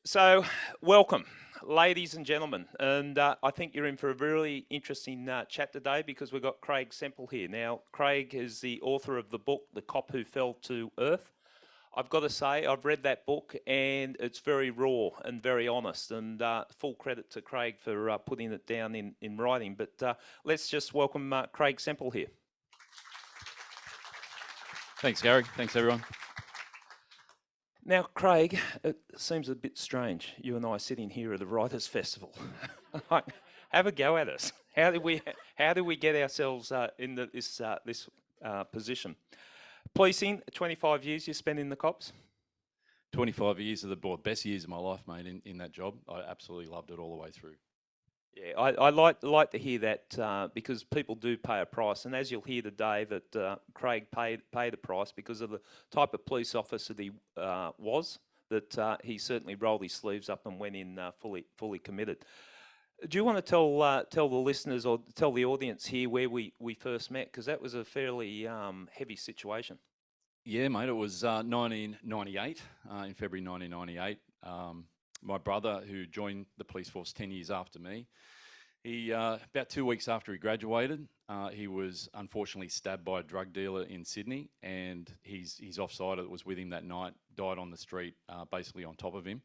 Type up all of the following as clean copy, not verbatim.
So, welcome, ladies and gentlemen, and I think you're in for a really interesting chat today because we've got Craig Semple here. Now, Craig is the author of the book, The Cop Who Fell to Earth. I've got to say, I've read that book and it's very raw and very honest, and full credit to Craig for putting it down in writing. But let's just welcome Craig Semple here. Thanks, Gary. Thanks, everyone. Now, Craig, it seems a bit strange, you and I sitting here at the Writers' Festival. Like, have a go at us. How did we get ourselves in this position? Policing, 25 years you spent in the cops? 25 years of the best years of my life, mate, in that job. I absolutely loved it all the way through. Yeah, I like to hear that because people do pay a price, and as you'll hear today, that Craig paid a price because of the type of police officer that he was. That he certainly rolled his sleeves up and went in fully committed. Do you want to tell the listeners or tell the audience here where we first met? Because that was a fairly heavy situation. Yeah, mate, it was 1998, in February 1998. My brother, who joined the police force 10 years after me, he about 2 weeks after he graduated, he was unfortunately stabbed by a drug dealer in Sydney, and his offsider that was with him that night died on the street, basically on top of him.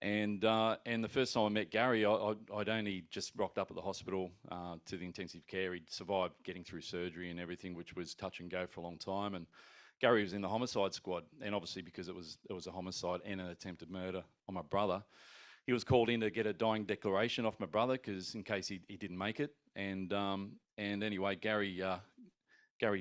And the first time I met Gary, I'd only just rocked up at the hospital to the intensive care. He'd survived getting through surgery and everything, which was touch and go for a long time. And Gary was in the homicide squad, and obviously because it was a homicide and an attempted murder on my brother, he was called in to get a dying declaration off my brother because in case he didn't make it. And anyway, Gary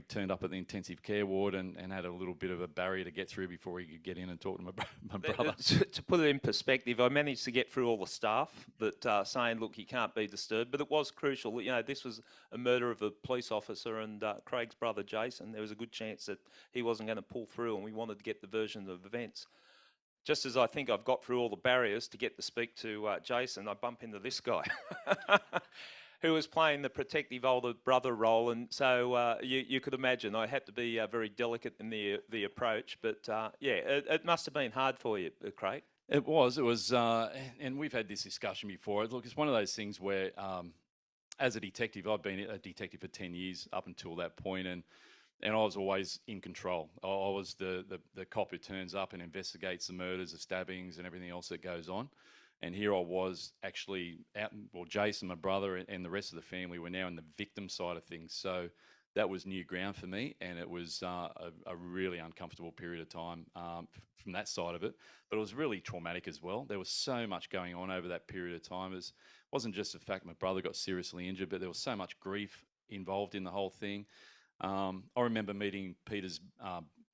turned up at the intensive care ward and had a little bit of a barrier to get through before he could get in and talk to my brother. To put it in perspective, I managed to get through all the staff that saying, look, he can't be disturbed, but it was crucial. You know, this was a murder of a police officer and Craig's brother, Jason. There was a good chance that he wasn't going to pull through, and we wanted to get the version of events. Just as I think I've got through all the barriers to get to speak to Jason, I bump into this guy. Who was playing the protective older brother role, and so you could imagine I had to be very delicate in the approach. But yeah, it must have been hard for you, Craig. It was, and we've had this discussion before. Look, it's one of those things where, as a detective, I've been a detective for 10 years up until that point, and I was always in control. I was the cop who turns up and investigates the murders, the stabbings, and everything else that goes on. And here I was actually out, well, Jason, my brother, and the rest of the family were now in the victim side of things. So that was new ground for me, and it was a really uncomfortable period of time from that side of it. But it was really traumatic as well. There was so much going on over that period of time. It wasn't just the fact my brother got seriously injured, but there was so much grief involved in the whole thing. I remember meeting Peter,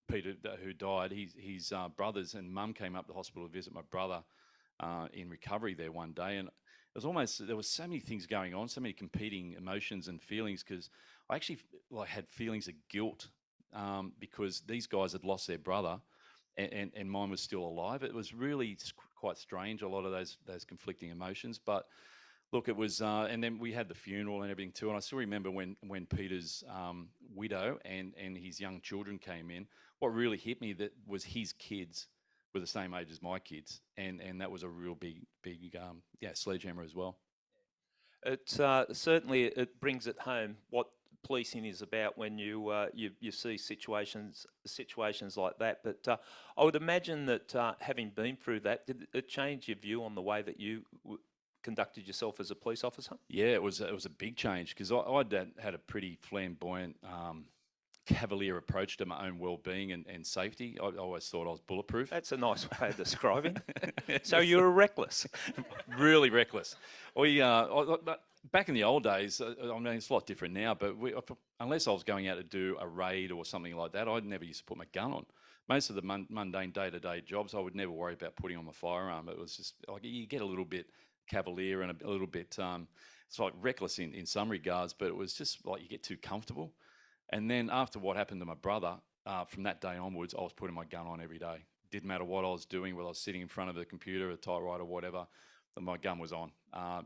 who died. His brothers and mum came up to the hospital to visit my brother in recovery there one day, and there was so many things going on, so many competing emotions and feelings, because I actually had feelings of guilt because these guys had lost their brother, and mine was still alive. It was really quite strange, a lot of those conflicting emotions. But look, it was, and then we had the funeral and everything too. And I still remember when Peter's widow and his young children came in. What really hit me that was his kids were the same age as my kids, and that was a real big sledgehammer as well. It certainly it brings it home what policing is about when you see situations like that. But I would imagine that having been through that, did it change your view on the way that you conducted yourself as a police officer? Yeah, it was a big change because I'd had a pretty flamboyant, cavalier approach to my own well-being and safety. I always thought I was bulletproof. That's a nice way of describing. So you were reckless. Really reckless. Back in the old days, I mean, it's a lot different now, but unless I was going out to do a raid or something like that, I never used to put my gun on. Most of the mundane day-to-day jobs, I would never worry about putting on my firearm. It was just like you get a little bit cavalier and a little bit, it's like reckless in some regards, but it was just like you get too comfortable. And then after what happened to my brother, from that day onwards, I was putting my gun on every day. Didn't matter what I was doing, whether I was sitting in front of a computer, a typewriter, whatever, my gun was on.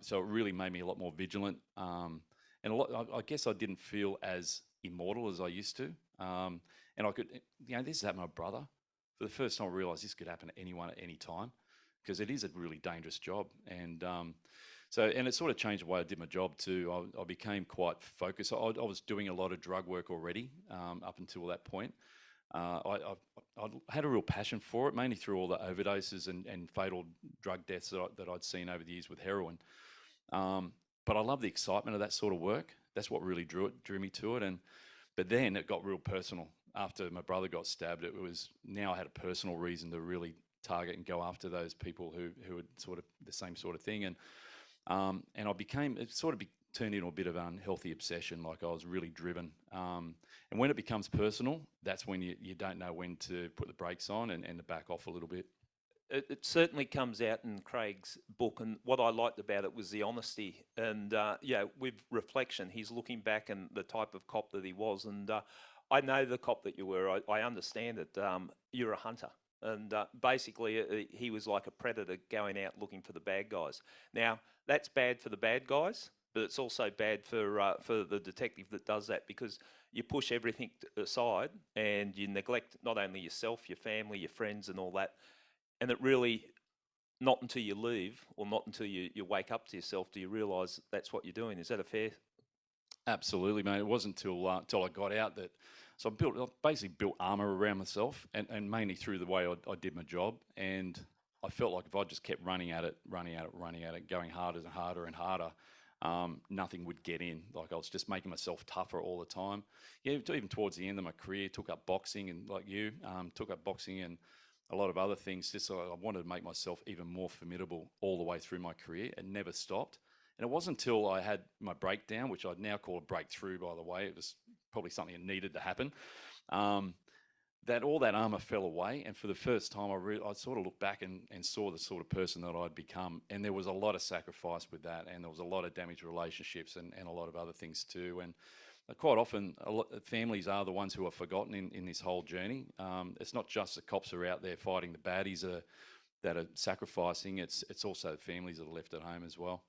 So it really made me a lot more vigilant. And I guess I didn't feel as immortal as I used to. And I could, this has happened to my brother. For the first time, I realised this could happen to anyone at any time. because it is a really dangerous job. And and it sort of changed the way I did my job too. I became quite focused. I was doing a lot of drug work already up until that point. I had a real passion for it, mainly through all the overdoses and fatal drug deaths that I'd seen over the years with heroin. But I love the excitement of that sort of work. That's what really drew me to it. But then it got real personal. After my brother got stabbed, it was now I had a personal reason to really target and go after those people who had sort of the same sort of thing. And I became, it sort of turned into a bit of an unhealthy obsession. Like I was really driven. And when it becomes personal, that's when you don't know when to put the brakes on and to back off a little bit. It certainly comes out in Craig's book, and what I liked about it was the honesty. And with reflection, he's looking back and the type of cop that he was. And I know the cop that you were. I understand it. You're a hunter, and basically he was like a predator going out looking for the bad guys. Now that's bad for the bad guys, but it's also bad for the detective that does that, because you push everything aside and you neglect not only yourself, your family, your friends, and all that. And it really, not until you leave or not until you wake up to yourself do you realise that's what you're doing. Is that a fair? Absolutely, mate. It wasn't till I got out that, so I basically built armor around myself, and mainly through the way I did my job. And I felt like if I just kept running at it, going harder and harder and harder, nothing would get in. Like I was just making myself tougher all the time. Yeah, even towards the end of my career, took up boxing, and like you, took up boxing and a lot of other things. Just so I wanted to make myself even more formidable all the way through my career, and never stopped. And it wasn't until I had my breakdown, which I'd now call a breakthrough, by the way, it was probably something that needed to happen, that all that armor fell away. And for the first time, I sort of looked back and saw the sort of person that I'd become. And there was a lot of sacrifice with that, and there was a lot of damaged relationships and a lot of other things too. And quite often, families are the ones who are forgotten in this whole journey. It's not just the cops who are out there fighting the baddies that are sacrificing. It's also the families that are left at home as well.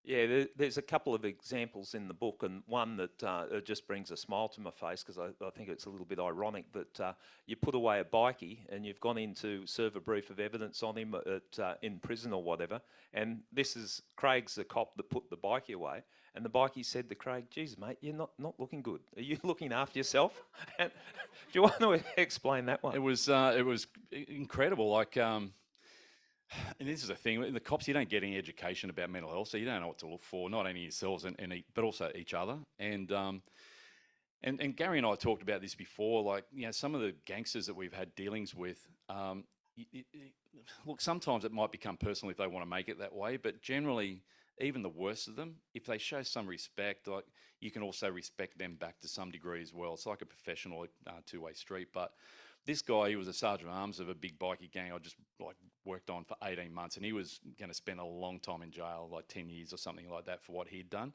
Yeah, there's a couple of examples in the book, and one that it just brings a smile to my face, because I think it's a little bit ironic that you put away a bikie and you've gone in to serve a brief of evidence on him in prison or whatever, and this is Craig's the cop that put the bikie away, and the bikie said to Craig, "Geez, mate, you're not looking good. Are you looking after yourself?" And, do you want to explain that one? It was incredible. Like. And this is the thing, in the cops, you don't get any education about mental health, so you don't know what to look for, not only yourselves but also each other. And Gary and I talked about this before, like, some of the gangsters that we've had dealings with, look, sometimes it might become personal if they want to make it that way, but generally, even the worst of them, if they show some respect, like, you can also respect them back to some degree as well. It's like a professional two-way street. But this guy, he was a sergeant of arms of a big bikie gang I just worked on for 18 months, and he was going to spend a long time in jail, like 10 years or something like that, for what he'd done.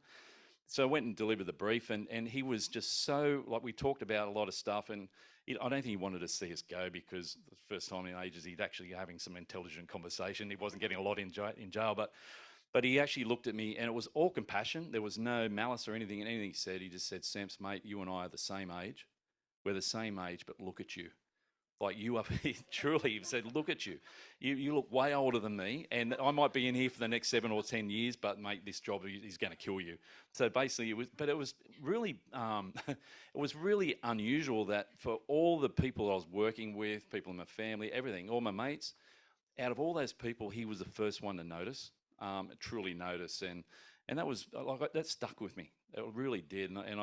So I went and delivered the brief, and he was just so, like, we talked about a lot of stuff, and I don't think he wanted to see us go, because the first time in ages he'd actually having some intelligent conversation. He wasn't getting a lot in jail, but he actually looked at me, and it was all compassion. There was no malice or anything in anything he said. He just said, "Semps, mate, you and I are the same age. We're the same age, but look at you. Like, you are," truly, he said, "look at you. You look way older than me, and I might be in here for the next 7 or 10 years, but mate, this job is going to kill you." So basically, it was really, it was really unusual that for all the people I was working with, people in my family, everything, all my mates, out of all those people, he was the first one to notice, truly notice, and that was like, that stuck with me. It really did, and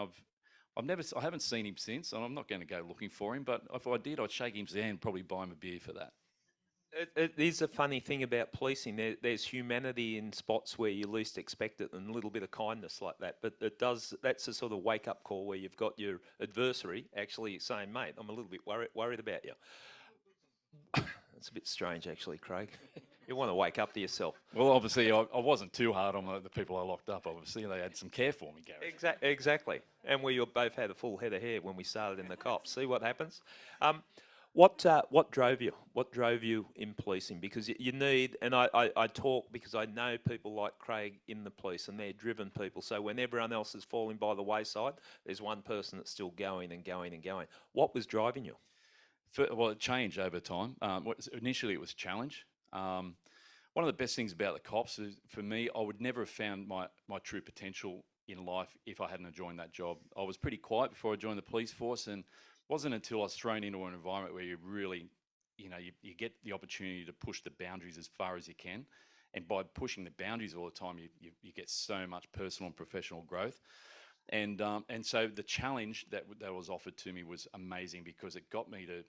I haven't seen him since, and I'm not going to go looking for him, but if I did, I'd shake his hand and probably buy him a beer for that. It is a funny thing about policing. There's humanity in spots where you least expect it, and a little bit of kindness like that. But that's a sort of wake-up call where you've got your adversary actually saying, "Mate, I'm a little bit worried about you." It's a bit strange, actually, Craig. You want to wake up to yourself. Well, obviously, I wasn't too hard on the people I locked up. Obviously, they had some care for me, Gary. Exactly. And we both had a full head of hair when we started in the cops. See what happens? What drove you? What drove you in policing? Because you need, and I talk because I know people like Craig in the police, and they're driven people. So when everyone else is falling by the wayside, there's one person that's still going and going and going. What was driving you? Well, it changed over time. Initially, it was challenge. one of the best things about the cops is, for me, I would never have found my true potential in life if I hadn't joined that job. I was pretty quiet before I joined the police force, and it wasn't until I was thrown into an environment where you really, you get the opportunity to push the boundaries as far as you can. And by pushing the boundaries all the time, you get so much personal and professional growth. And so the challenge that was offered to me was amazing, because it got me to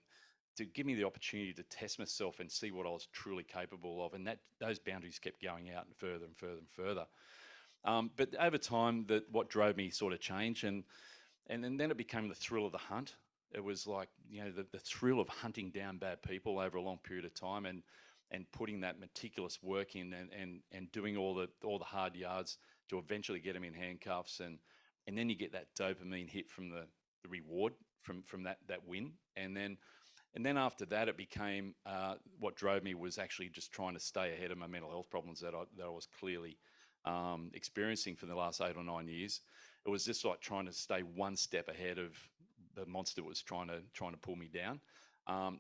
give me the opportunity to test myself and see what I was truly capable of. And that those boundaries kept going out and further and further and further. But over time, what drove me sort of changed, and then it became the thrill of the hunt. It was like, the thrill of hunting down bad people over a long period of time, and putting that meticulous work in, and doing all the hard yards to eventually get them in handcuffs, and then you get that dopamine hit from the reward from that win, and then after that, it became what drove me was actually just trying to stay ahead of my mental health problems that I was clearly experiencing for the last 8 or 9 years. It was just like trying to stay one step ahead of the monster that was trying to pull me down.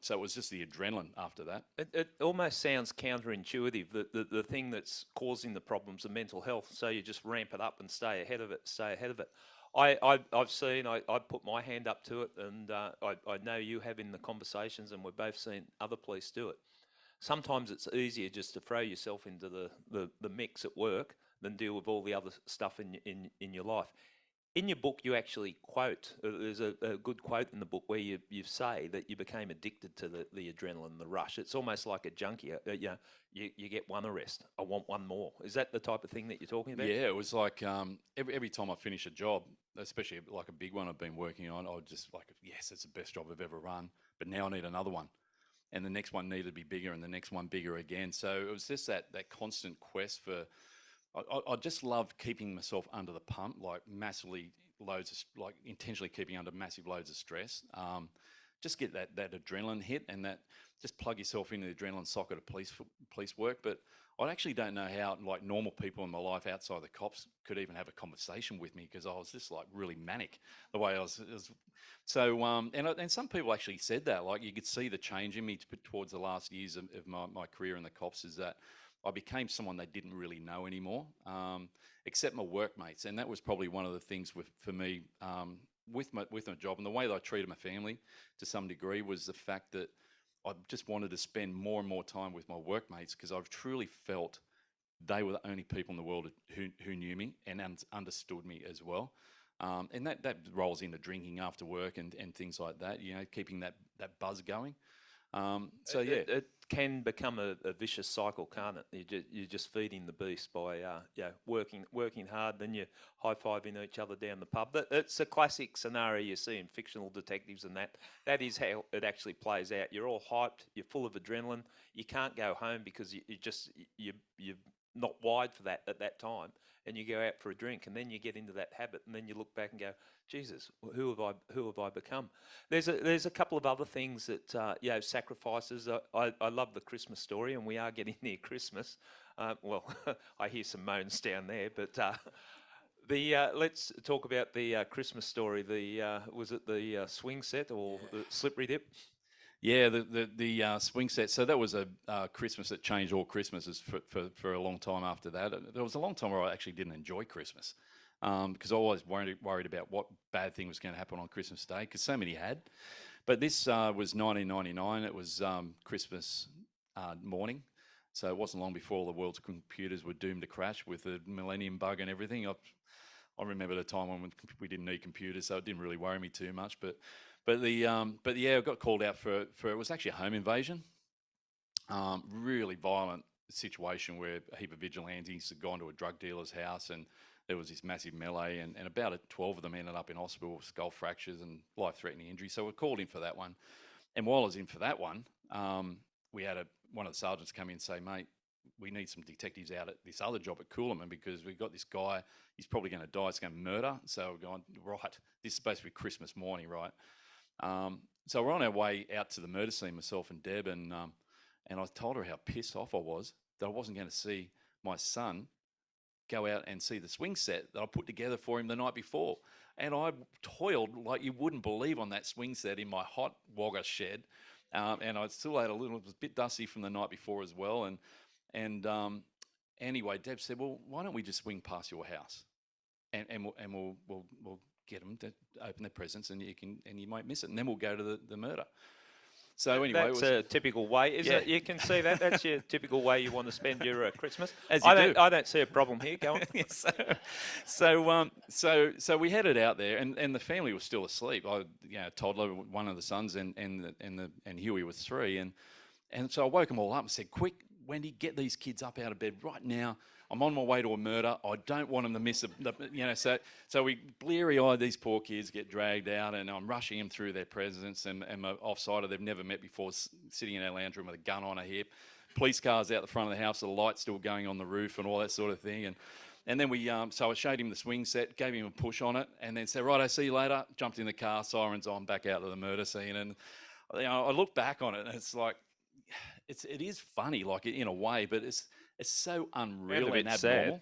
So it was just the adrenaline after that. It almost sounds counterintuitive that the thing that's causing the problems are mental health. So you just ramp it up and stay ahead of it, stay ahead of it. I've seen, I put my hand up to it, and I know you have in the conversations, and we've both seen other police do it. Sometimes it's easier just to throw yourself into the mix at work than deal with all the other stuff in your life. In your book, you actually quote, there's a good quote in the book where you say that you became addicted to the adrenaline, the rush. It's almost like a junkie. You get one arrest, I want one more. Is that the type of thing that you're talking about? Yeah, it was like every time I finish a job, especially like a big one I've been working on, I would just like, yes, it's the best job I've ever run, but now I need another one. And the next one needed to be bigger, and the next one bigger again. So it was just that constant quest for, I just loved keeping myself under the pump, like like intentionally keeping under massive loads of stress. Just get that adrenaline hit, and that just plug yourself into the adrenaline socket of police work. But I actually don't know how like normal people in my life outside the cops could even have a conversation with me, because I was just like really manic the way I was. So and some people actually said that, like you could see the change in me towards the last years of my career in the cops, is that I became someone they didn't really know anymore, except my workmates. And that was probably one of the things for me with my job, and the way that I treated my family to some degree, was the fact that I just wanted to spend more and more time with my workmates, because I've truly felt they were the only people in the world who knew me and understood me as well. And that rolls into drinking after work and things like that, keeping that buzz going. So yeah, it can become a vicious cycle, can't it? You're just feeding the beast by working hard, then you're high-fiving each other down the pub. It's a classic scenario you see in fictional detectives, and that is how it actually plays out. You're all hyped, you're full of adrenaline, you can't go home because you're not wired for that at that time, and you go out for a drink, and then you get into that habit, and then you look back and go, Jesus, who have I become? There's a couple of other things that sacrifices. I love the Christmas story, and we are getting near Christmas. Well, I hear some moans down there, but let's talk about the Christmas story. Was it the swing set or the slippery dip? yeah, the swing set. So that was a Christmas that changed all Christmases for a long time after that. There was a long time where I actually didn't enjoy Christmas, because I always worried about what bad thing was going to happen on Christmas Day, because so many had. But this was 1999. It was Christmas morning. So it wasn't long before all the world's computers were doomed to crash with the millennium bug and everything. I remember the time when we didn't need computers, so it didn't really worry me too much. But yeah, I got called out for it was actually a home invasion. Really violent situation where a heap of vigilantes had gone to a drug dealer's house, and there was this massive melee, and about 12 of them ended up in hospital with skull fractures and life-threatening injuries. So we're called in for that one. And while I was in for that one, we had one of the sergeants come in and say, mate, we need some detectives out at this other job at Coolaman, because we've got this guy, he's probably going to die, it's going to murder. So we're going, right, this is supposed to be Christmas morning, right? So we're on our way out to the murder scene, myself and Deb, and I told her how pissed off I was that I wasn't going to see my son go out and see the swing set that I put together for him the night before. And I toiled like you wouldn't believe on that swing set in my hot Wagga shed. And I still had it was a bit dusty from the night before as well. And anyway, Deb said, "Well, why don't we just swing past your house, and we'll get them to open their presents, and you might miss it, and then we'll go to the murder." So anyway, That's a typical way, isn't Yeah. it? You can see that. That's your typical way you want to spend your Christmas. As you do. I don't see a problem here. Go on. So we headed out there, and the family was still asleep. Toddler, one of the sons, and Huey was 3, and so I woke them all up and said, "Quick, Wendy, get these kids up out of bed right now. I'm on my way to a murder. I don't want them to miss So we bleary-eyed these poor kids, get dragged out, and I'm rushing them through their presents, and my offsider they've never met before, sitting in our lounge room with a gun on her hip, police cars out the front of the house, the lights still going on the roof, and all that sort of thing. And then so I showed him the swing set, gave him a push on it, and then said, "Right, I'll see you later." Jumped in the car, sirens on, back out to the murder scene, and I look back on it, and it's like, it is funny, like in a way, but it's so unreal and abnormal.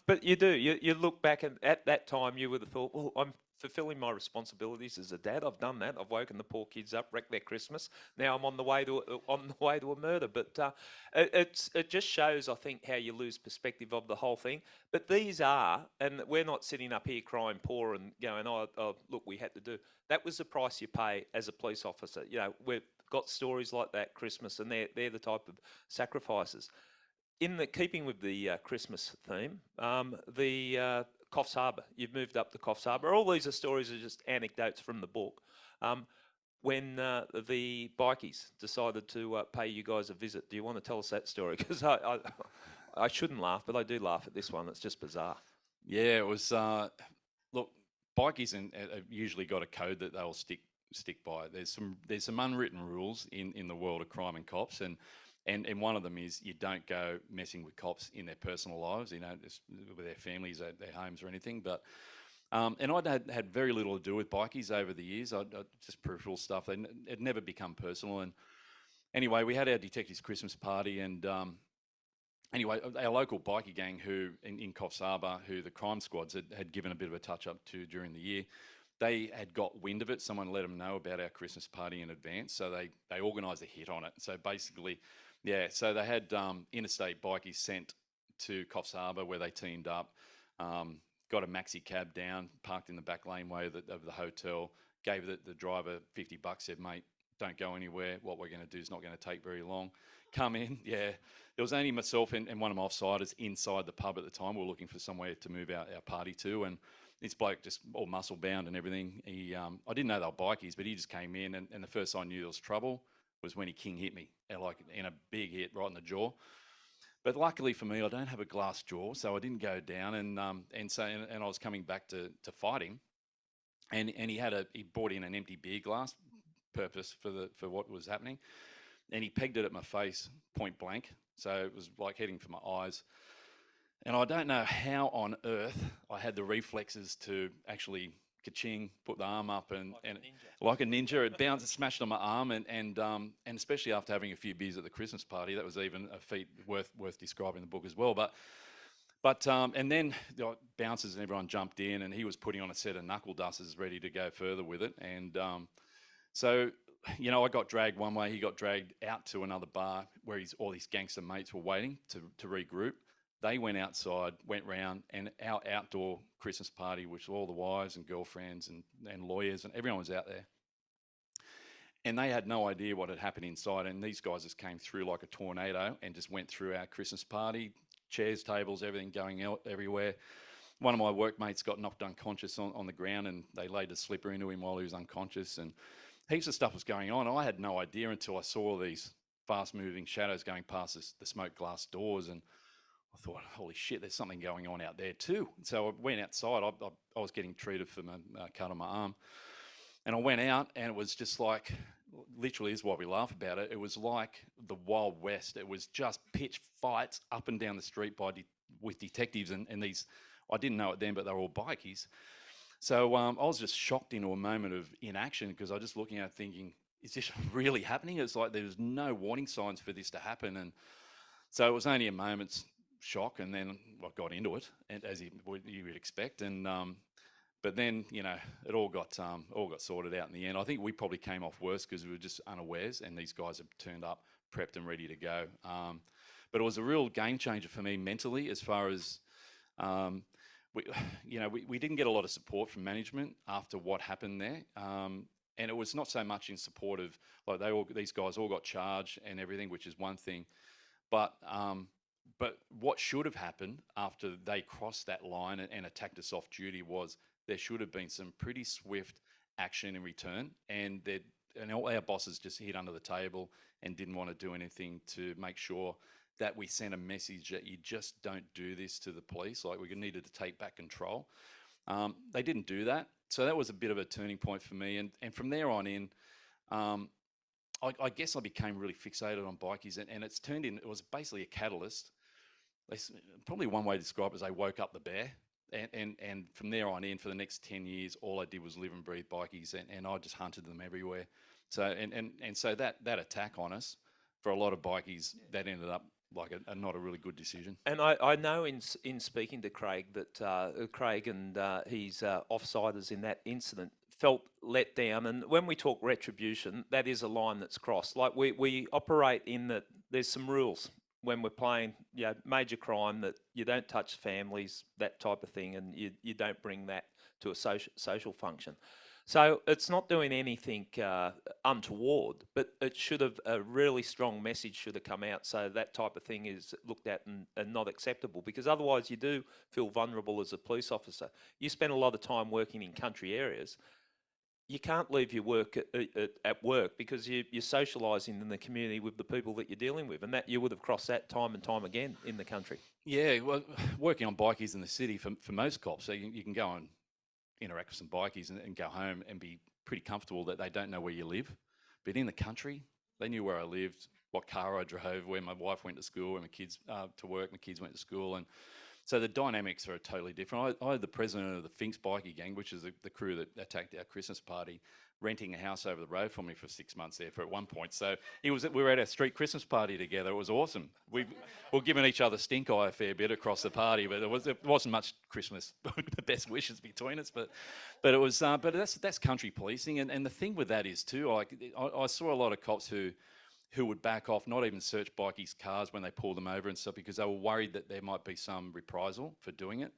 But you do. You look back at that time, you would have thought, well, I'm fulfilling my responsibilities as a dad. I've done that. I've woken the poor kids up, wrecked their Christmas. Now I'm on the way to a murder. But it just shows, I think, how you lose perspective of the whole thing. But these are, and we're not sitting up here crying poor and going, oh, look, we had to do. That was the price you pay as a police officer. We've got stories like that Christmas, and they're the type of sacrifices. In the keeping with the Christmas theme, the Coffs Harbour, you've moved up to Coffs Harbour. All these stories are just anecdotes from the book. When the bikies decided to pay you guys a visit, do you want to tell us that story? Because I shouldn't laugh, but I do laugh at this one. It's just bizarre. Yeah, it was. Look, bikies usually got a code that they'll stick by. There's some unwritten rules in the world of crime and cops, and one of them is you don't go messing with cops in their personal lives, just with their families, their homes or anything. But and I'd had very little to do with bikies over the years. I just peripheral stuff. It never become personal. And anyway, we had our detectives' Christmas party, and anyway, our local bikie gang in Coffs Harbour, who the crime squads had given a bit of a touch up to during the year, they had got wind of it. Someone let them know about our Christmas party in advance, so they organised a hit on it. So basically, so they had interstate bikies sent to Coffs Harbour, where they teamed up, got a maxi cab down, parked in the back laneway of the hotel, gave the driver $50, said, "Mate, don't go anywhere. What we're going to do is not going to take very long. Come in." Yeah, there was only myself and one of my offsiders inside the pub at the time. We were looking for somewhere to move our party to, and this bloke, just all muscle bound and everything, I didn't know they were bikies, but he just came in, and the first I knew there was trouble was when he king hit me, like in a big hit right in the jaw. But luckily for me, I don't have a glass jaw, so I didn't go down, and I was coming back to fight him, and he brought in an empty beer glass, purpose for what was happening, and he pegged it at my face point blank, so it was like heading for my eyes. And I don't know how on earth I had the reflexes to actually ka-ching, put the arm up, and like a ninja, it bounced, smashed on my arm, and especially after having a few beers at the Christmas party, that was even a feat worth describing in the book as well. But and then the bouncers and everyone jumped in, and he was putting on a set of knuckle dusters ready to go further with it, and so I got dragged one way, he got dragged out to another bar where all these gangster mates were waiting to regroup. They went outside, went round, and our outdoor Christmas party, which all the wives and girlfriends and lawyers and everyone was out there. And they had no idea what had happened inside. And these guys just came through like a tornado and just went through our Christmas party, chairs, tables, everything going out everywhere. One of my workmates got knocked unconscious on the ground, and they laid a slipper into him while he was unconscious. And heaps of stuff was going on. I had no idea until I saw these fast-moving shadows going past the smoked glass doors, and I thought, holy shit, there's something going on out there too. So I went outside. I was getting treated for my cut on my arm. And I went out, and it was just like, literally is why we laugh about it, it was like the Wild West. It was just pitch fights up and down the street with detectives and these, I didn't know it then, but they were all bikies. So I was just shocked into a moment of inaction, because I was just looking at it thinking, is this really happening? It's like there was no warning signs for this to happen. And so it was only a moment's shock, and then I got into it, and as you would expect, and but then it all got sorted out in the end. I think we probably came off worse because we were just unawares, and these guys have turned up prepped and ready to go. but it was a real game changer for me mentally as far as um, we, we didn't get a lot of support from management after what happened there. And it was not so much in support of, like, these guys all got charged and everything, which is one thing. But what should have happened after they crossed that line and attacked us off duty was there should have been some pretty swift action in return, and all our bosses just hid under the table and didn't want to do anything to make sure that we sent a message that you just don't do this to the police. Like, we needed to take back control. They didn't do that, so that was a bit of a turning point for me. And from there on in, I guess I became really fixated on bikies, and it's turned in. It was basically a catalyst. Probably one way to describe it is I woke up the bear, and from there on in, for the next 10 years, all I did was live and breathe bikies, and I just hunted them everywhere. So so that attack on us, for a lot of bikies, that ended up like not a really good decision. And I know in speaking to Craig that Craig and his offsiders in that incident felt let down. And when we talk retribution, that is a line that's crossed. Like, we operate in that there's some rules when we're playing, major crime, that you don't touch families, that type of thing, and you don't bring that to a social function. So it's not doing anything untoward, but it should have, a really strong message should have come out, so that type of thing is looked at and not acceptable, because otherwise you do feel vulnerable as a police officer. You spend a lot of time working in country areas. You can't leave your work at work, because you're socialising in the community with the people that you're dealing with, and that you would have crossed that time and time again in the country. Yeah, well, working on bikies in the city for most cops, so you can go and interact with some bikies and go home and be pretty comfortable that they don't know where you live. But in the country, they knew where I lived, what car I drove, where my wife went to school, where my kids to work, my kids went to school, and so the dynamics are totally different. I had the president of the Finks bikie gang, which is the crew that attacked our Christmas party, renting a house over the road from me for 6 months there at one point. So we were at our street Christmas party together. It was awesome. We were giving each other stink eye a fair bit across the party, but it wasn't much Christmas the best wishes between us. But it was. But that's country policing, and the thing with that is too, like, I saw a lot of cops who would back off, not even search bikies' cars when they pulled them over and stuff, because they were worried that there might be some reprisal for doing it.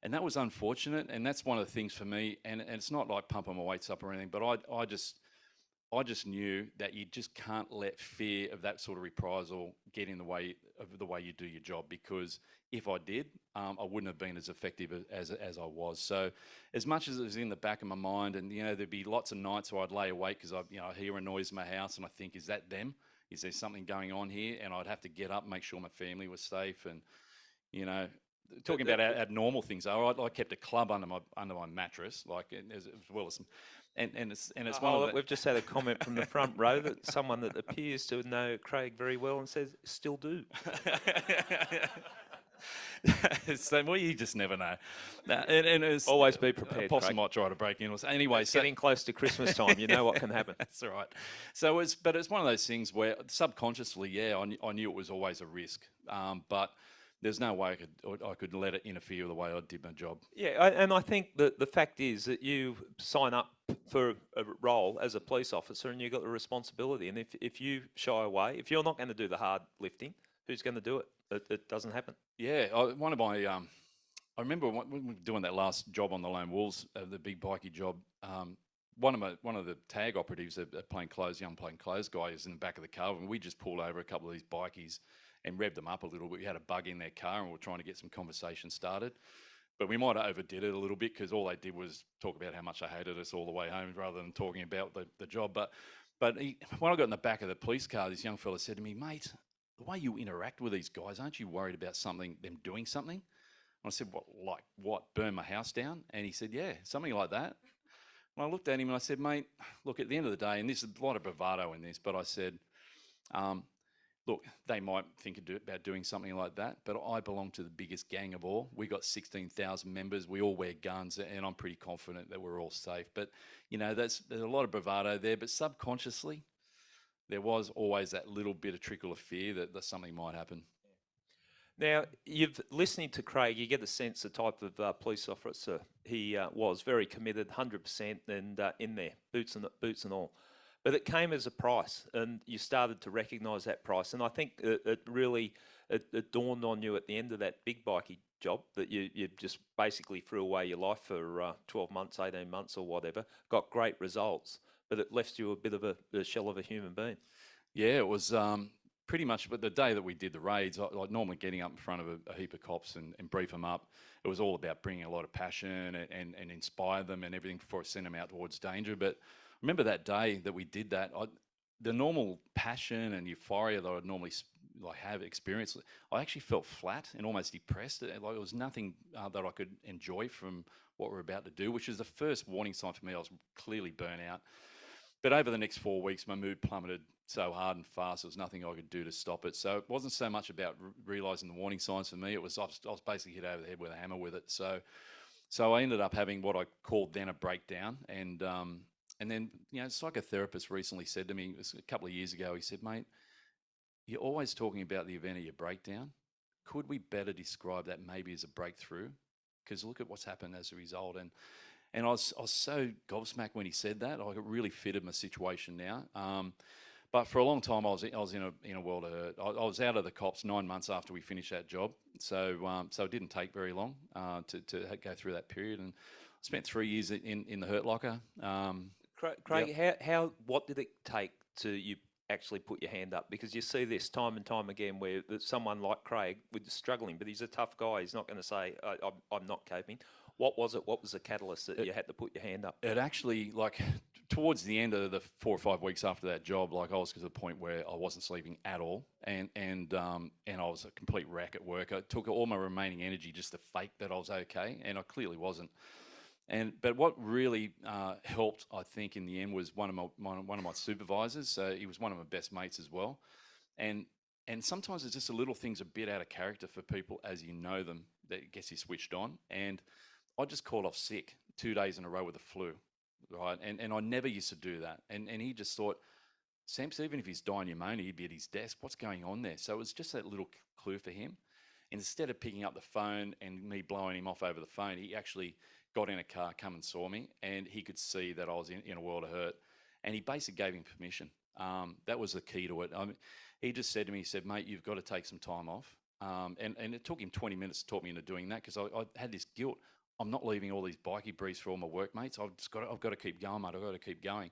And that was unfortunate, and that's one of the things for me, and it's not like pumping my weights up or anything, but I just knew that you just can't let fear of that sort of reprisal get in the way of the way you do your job, because if I did, I wouldn't have been as effective as I was. So as much as it was in the back of my mind, and there'd be lots of nights where I'd lay awake because I hear a noise in my house and I think, is that them? Is there something going on here? And I'd have to get up and make sure my family was safe. And talking about abnormal things, I kept a club under my mattress, like, as well as it's one of the... We've just had a comment from the front row that someone that appears to know Craig very well and says, still do. So, well, you just never know. And it's, always be prepared. A possum Craig might try to break in. Anyway, it's getting close to Christmas time. You know what can happen. That's all right. So but it's one of those things where subconsciously, I knew it was always a risk, but there's no way I could let it interfere with the way I did my job. Yeah, and I think that the fact is that you sign up for a role as a police officer, and you've got the responsibility. And if you shy away, if you're not going to do the hard lifting, who's going to do it? It doesn't happen. Yeah, one of my I remember when we were doing that last job on the Lone Wolves, the big bikie job. One of the tag operatives, a young plainclothes guy, is in the back of the car, and we just pulled over a couple of these bikies and revved them up a little bit. We had a bug in their car, and we were trying to get some conversation started. But we might have overdid it a little bit, because all they did was talk about how much they hated us all the way home, rather than talking about the job. But when I got in the back of the police car, this young fella said to me, "Mate, the way you interact with these guys, aren't you worried about them doing something?" And I said, what, burn my house down? And he said, yeah, something like that. And I looked at him and I said, mate, look, at the end of the day, and there's a lot of bravado in this, but I said, look, they might think about doing something like that, but I belong to the biggest gang of all. We got 16,000 members. We all wear guns, and I'm pretty confident that we're all safe. But, there's a lot of bravado there, but subconsciously, there was always that little bit of trickle of fear that something might happen. Now, listening to Craig, you get a sense the type of police officer he was, very committed, 100%, and in there, boots and all. But it came as a price, and you started to recognise that price. And I think it really it dawned on you at the end of that big bikey job that you just basically threw away your life for 12 months, 18 months or whatever, got great results, but it left you a bit of a shell of a human being. Yeah, it was pretty much. But the day that we did the raids, like normally getting up in front of a heap of cops and brief them up, it was all about bringing a lot of passion and inspire them and everything before I sent them out towards danger. But I remember that day that we did that, the normal passion and euphoria that I'd normally like have experienced, I actually felt flat and almost depressed. Like it was nothing that I could enjoy from what we're about to do, which is the first warning sign for me. I was clearly burnt out. But over the next 4 weeks, my mood plummeted so hard and fast. There was nothing I could do to stop it. So it wasn't so much about realizing the warning signs for me. It was I was basically hit over the head with a hammer with it. So I ended up having what I called then a breakdown. And then a psychotherapist recently said to me, it was a couple of years ago, he said, "Mate, you're always talking about the event of your breakdown. Could we better describe that maybe as a breakthrough? Because look at what's happened as a result." And I was so gobsmacked when he said that. Like it really fitted my situation now. But for a long time, I was in a world of hurt. I was out of the cops 9 months after we finished that job, so it didn't take very long to go through that period. And I spent 3 years in the hurt locker. Craig, what did it take to you actually put your hand up? Because you see this time and time again where someone like Craig was struggling, but he's a tough guy. He's not going to say, I'm not coping. What was it? What was the catalyst that you had to put your hand up? It actually, like, towards the end of the 4 or 5 weeks after that job, like I was to the point where I wasn't sleeping at all, and I was a complete wreck at work. I took all my remaining energy just to fake that I was okay, and I clearly wasn't. But what really helped, I think, in the end was one of my supervisors. So he was one of my best mates as well, and sometimes it's just the little things a bit out of character for people as you know them that gets you switched on. And I just called off sick 2 days in a row with the flu, right? And I never used to do that. And he just thought, Samps, even if he's dying pneumonia, he'd be at his desk. What's going on there? So it was just that little clue for him. Instead of picking up the phone and me blowing him off over the phone, he actually got in a car, come and saw me, and he could see that I was in a world of hurt. And he basically gave him permission. That was the key to it. He just said to me, he said, "Mate, you've got to take some time off." And it took him 20 minutes to talk me into doing that because I had this guilt. I'm not leaving all these bikie briefs for all my workmates. I've got to keep going, mate. I've got to keep going.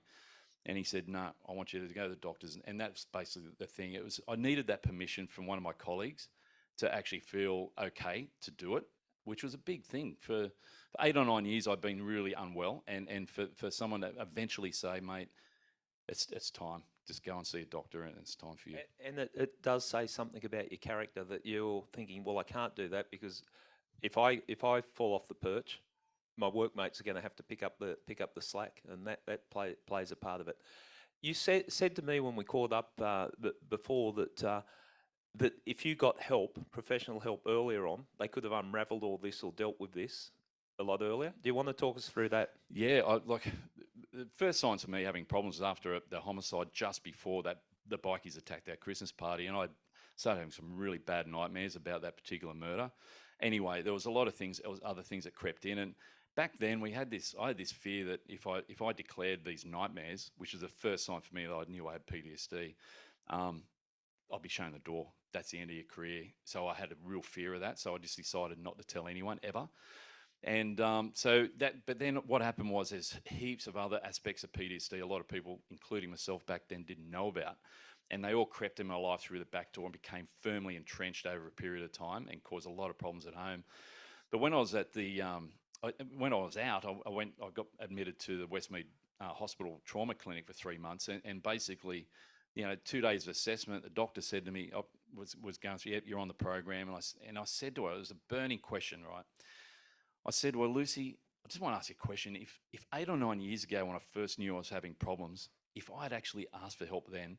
And he said, "No, I want you to go to the doctors." And that's basically the thing. I needed that permission from one of my colleagues to actually feel okay to do it, which was a big thing. For 8 or 9 years, I've been really unwell. And for someone to eventually say, "Mate, it's time. Just go and see a doctor and it's time for you." And it does say something about your character that you're thinking, well, I can't do that because if I fall off the perch, my workmates are going to have to pick up the slack, and that plays a part of it. You said to me when we called up before that if you got help, professional help earlier on, they could have unravelled all this or dealt with this a lot earlier. Do you want to talk us through that? Yeah, like the first signs of me having problems was after the homicide, just before that the bikies attacked our Christmas party, and I started having some really bad nightmares about that particular murder. Anyway, there was a lot of things, there was other things that crept in, and back then I had this fear that if I declared these nightmares, which was the first sign for me that I knew I had PTSD, I'd be shown the door. That's the end of your career. So I had a real fear of that. So I just decided not to tell anyone ever. And but then what happened was there's heaps of other aspects of PTSD a lot of people, including myself back then, didn't know about. And they all crept in my life through the back door and became firmly entrenched over a period of time and caused a lot of problems at home. But when I was at when I was out, I got admitted to the Westmead Hospital Trauma Clinic for 3 months, and basically, 2 days of assessment. The doctor said to me, I was going through, "Yep, you're on the program," and I said to her, it was a burning question, right? I said, "Well, Lucy, I just want to ask you a question. If 8 or 9 years ago, when I first knew I was having problems, if I had actually asked for help then,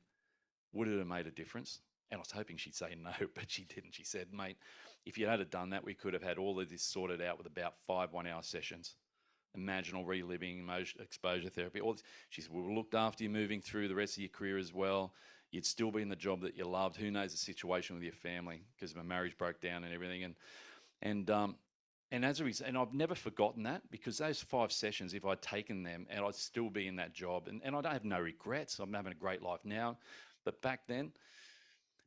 would it have made a difference?" And I was hoping she'd say no, but she didn't. She said, "Mate, if you had done that, we could have had all of this sorted out with about 5 one-hour sessions. Imaginal reliving, emotion, exposure therapy, all this." She said, "We looked after you moving through the rest of your career as well. You'd still be in the job that you loved. Who knows the situation with your family, because my marriage broke down and everything." And as a result, and I've never forgotten that, because those 5 sessions, if I'd taken them, and I'd still be in that job, and I don't have no regrets. I'm having a great life now, but back then,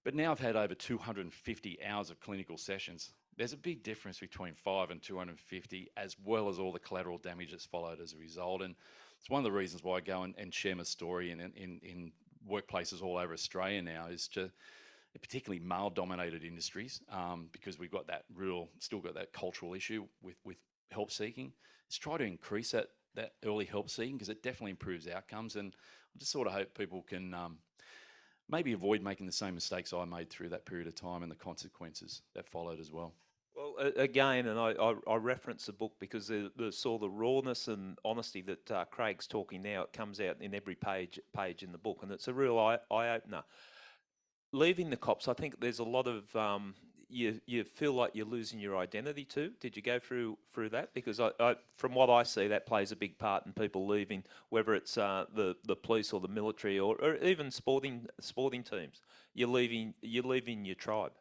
But now I've had over 250 hours of clinical sessions. There's a big difference between 5 and 250, as well as all the collateral damage that's followed as a result. And it's one of the reasons why I go and share my story in workplaces all over Australia now, is to particularly male-dominated industries, because we've got that still got that cultural issue with help seeking. Is try to increase that early help seeking, because it definitely improves outcomes. And I just sort of hope people can maybe avoid making the same mistakes I made through that period of time and the consequences that followed as well. Well, again, and I reference the book because saw the rawness and honesty that Craig's talking now. It comes out in every page in the book, and it's a real eye opener. Leaving the cops, I think there's a lot of you feel like you're losing your identity too. Did you go through that? Because from what I see, that plays a big part in people leaving, whether it's the police or the military or even sporting teams. You're leaving your tribe.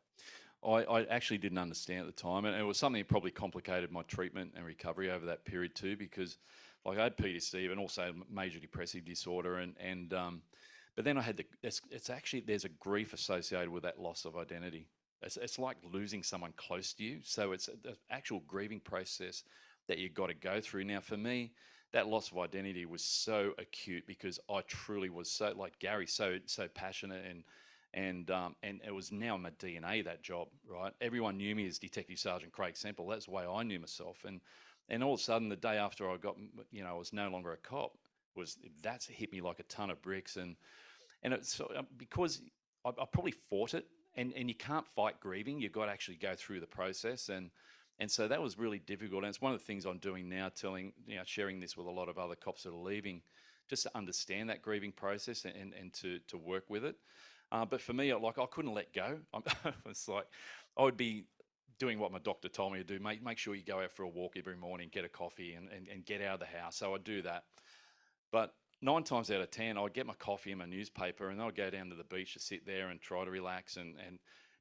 I actually didn't understand at the time, and it was something that probably complicated my treatment and recovery over that period too, because like I had PTSD and also major depressive disorder, but then I had it's actually, there's a grief associated with that loss of identity. It's like losing someone close to you. So it's the actual grieving process that you've got to go through. Now, for me, that loss of identity was so acute because I truly was so, like Gary, so passionate, and it was now in my DNA, that job, right? Everyone knew me as Detective Sergeant Craig Semple. That's the way I knew myself. And all of a sudden, the day after I got, I was no longer a cop, that's hit me like a ton of bricks. And it's because I probably fought it, and you can't fight grieving. You've got to actually go through the process, and so that was really difficult. And it's one of the things I'm doing now, sharing this with a lot of other cops that are leaving, just to understand that grieving process and to work with it. But for me, I couldn't let go. It's like I would be doing what my doctor told me to do. Make sure you go out for a walk every morning, get a coffee, and get out of the house. So I'd do that. But 9 times out of 10, I'd get my coffee and my newspaper, and I'd go down to the beach to sit there and try to relax.